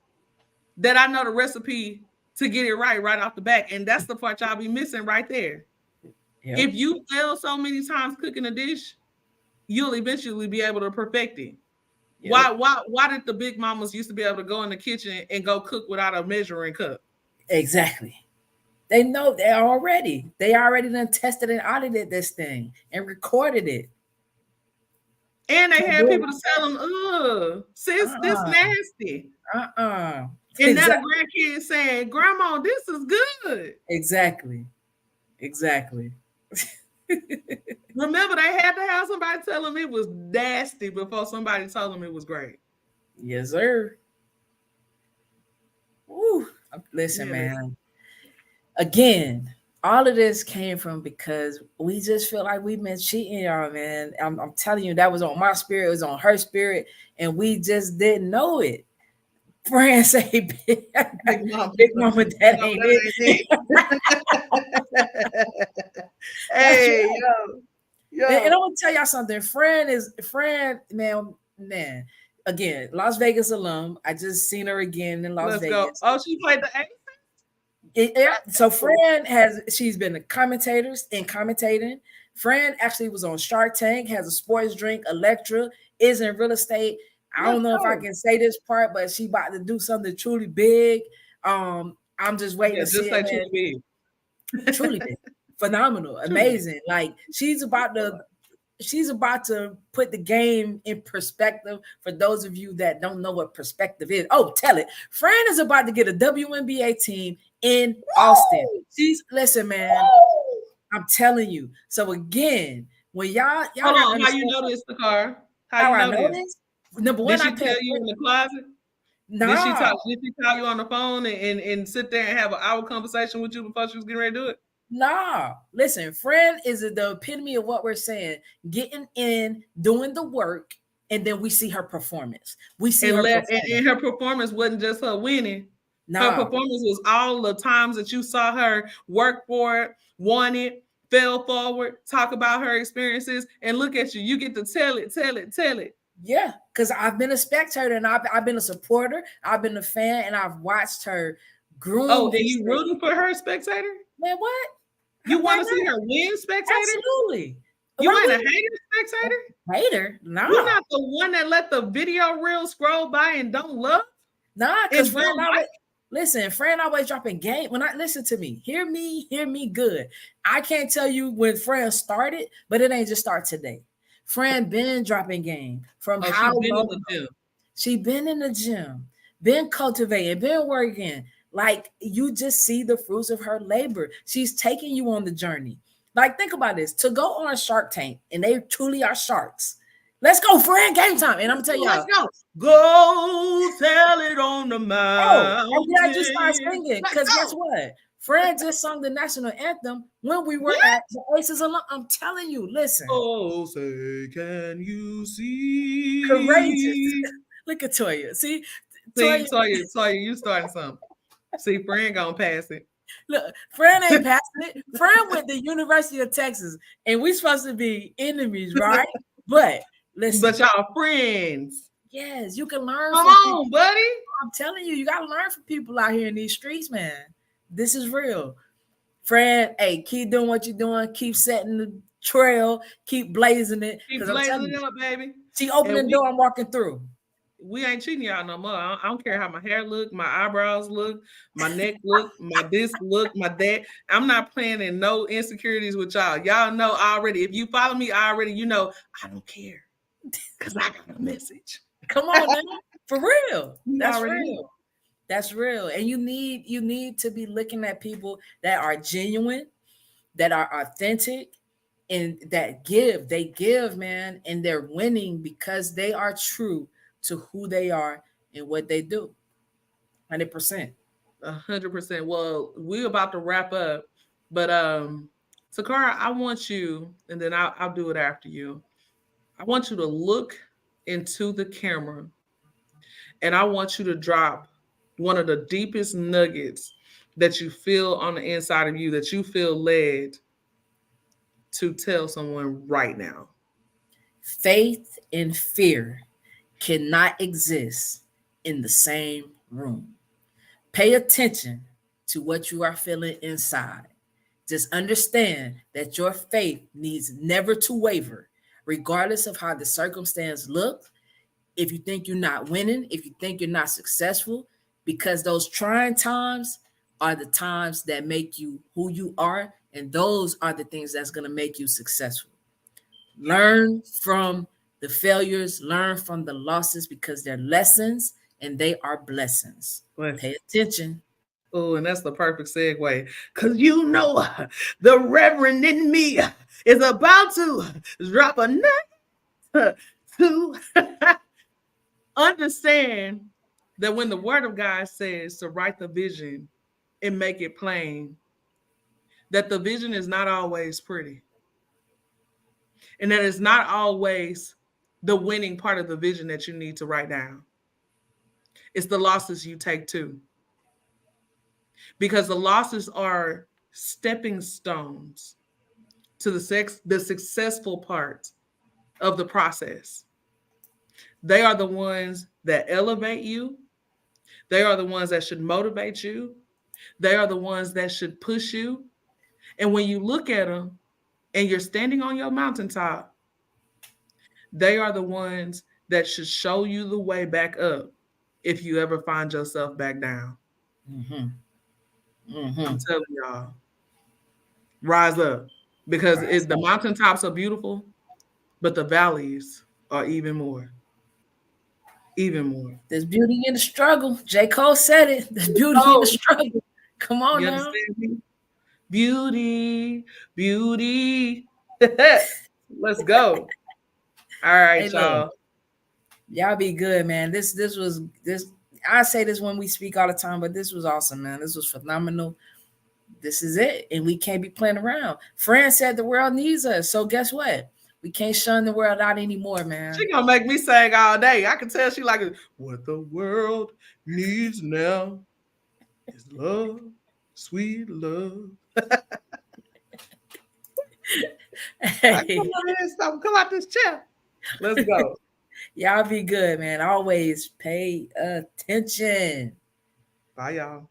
that I know the recipe to get it right off the bat. And that's the part y'all be missing right there. Yep. If you fail so many times cooking a dish, you'll eventually be able to perfect it. Yep. Why did the big mamas used to be able to go in the kitchen and go cook without a measuring cup? Exactly. They know they already done tested and audited this thing and recorded it. And they had people to tell them, sis, this nasty. And exactly. Now the grandkids saying, Grandma, this is good. Exactly. Remember, they had to have somebody tell them it was nasty before somebody told them it was great. Yes, sir. Woo. Listen, man. Again, all of this came from because we just feel like we've been cheating y'all, man. I'm telling you, that was on my spirit, it was on her spirit, and we just didn't know it. Fran say, big, Big mama, big mama, big that mama, ain't that it. ain't it. That's Hey, right. And I'm gonna tell y'all something. Fran, man. Again, Las Vegas alum. I just seen her again in Las let's go. Vegas. Oh, she played the ace. Yeah, so Cool. she's been a commentator and commentating. Fran actually was on Shark Tank, has a sports drink, Electra, is in real estate. I Let's don't know if I go. can say this part, but she about to do something truly big. I'm just waiting Yeah, to see just it, say man. truly big. Truly big, phenomenal, Truly big. amazing. Like she's about to put the game in perspective for those of you that don't know what perspective is. Oh, tell it. Fran is about to get a WNBA team in Austin. Listen, man. I'm telling you. So again, when y'all Hold gotta on. How you understand know this, Takar? How how you I know know this? this. Number Did one, I she pay tell you in the closet? Did she nah. talk? Did she call you on the phone and sit there and have an hour conversation with you before she was getting ready to do it? Nah, listen, Fran is the epitome of what we're saying. Getting in, doing the work, and then we see her performance. We see her performance. And her performance wasn't just her winning. Her Nah, performance was all the times that you saw her work for it, won it, fell forward, talk about her experiences, and look at you. You get to tell it. yeah, because I've been a spectator and I've been a supporter, I've been a fan, and I've watched her Oh, groom and this you thing. rooting for her, spectator? Man, what? You Why want to see not? her win, spectator? Absolutely. You Why ain't a would hater, spectator? hater? You Nah. not the one that let the video reel scroll by and don't love Nah, because and Fran don't always like? listen, Fran always dropping game. When I listen to me, hear me good. I can't tell you when Fran started, but it ain't just start today. Fran been dropping game from Oh, she how been in long the gym. she been in the gym, been cultivating, been working. Like you just see the fruits of her labor. She's taking you on the journey. Like think about this: to go on Shark Tank, and they truly are sharks. Let's go, Fran, game time. And I'm gonna tell Let's y'all, go. Go tell it on the oh, mountain. and then I just started singing Let's because guess go. what? Fred just sung the national anthem when we were What? at the Aces alone. I'm telling you, listen, Oh, say, can you courageous. see? Look at Toya. See, See, Toya, Toya, you starting something. See, friend gonna pass it. look, Fred ain't passing it. Fred went to University of Texas, and we supposed to be enemies, right? But listen, But y'all friends. yes, you can learn Come from people. on, buddy. I'm telling you, you gotta learn from people out here in these streets, man. This is real. Fred, hey, keep doing what you're doing. Keep setting the trail. Keep blazing it. Keep Because I'm blazing telling it you, up, baby. she And opening the door. I'm walking through. we ain't cheating y'all no more. I don't care how my hair look, my eyebrows look, my neck look, my this look, my that. I'm not playing in no insecurities with y'all. Y'all know already. If you follow me already, you know I don't care because I got a message. Come on now. For real. You That's already real. know. That's real. And you need to be looking at people that are genuine, that are authentic, and that give. They give, man, and they're winning because they are true to who they are and what they do. 100%. 100%. Well, we're about to wrap up, but Takara, I want you, and then I'll do it after you. I want you to look into the camera, and I want you to drop one of the deepest nuggets that you feel on the inside of you that you feel led to tell someone right now. Faith and fear cannot exist in the same room. Pay attention to what you are feeling inside. Just understand that your faith needs never to waver, regardless of how the circumstance looks. If you think you're not winning, if you think you're not successful, because those trying times are the times that make you who you are, and those are the things that's going to make you successful. Learn from the failures, learn from the losses because they're lessons and they are blessings. Pay attention. Oh, and that's the perfect segue. Because you know, the Reverend in me is about to drop a nugget to understand that when the word of God says to write the vision and make it plain, that the vision is not always pretty. And that it's not always the winning part of the vision that you need to write down. It's the losses you take too. Because the losses are stepping stones to the successful part of the process. They are the ones that elevate you. They are the ones that should motivate you. They are the ones that should push you. And when you look at them and you're standing on your mountaintop, they are the ones that should show you the way back up if you ever find yourself back down. I'm telling y'all, rise up, because the mountaintops are beautiful, but the valleys are even more. Even more. There's beauty in the struggle. J. Cole said it. There's beauty in the struggle. Come on now. Beauty, beauty. Let's go. All right, hey, y'all. Y'all be good, man. This. I say this when we speak all the time, but this was awesome, man. This was phenomenal. This is it, and we can't be playing around. Fran said the world needs us, so guess what? We can't shun the world out anymore, man. She gonna make me sing all day. I can tell she like what the world needs now is love, sweet love. Hey. Come out this chair. Let's go. Y'all be good, man. Always pay attention. Bye, y'all.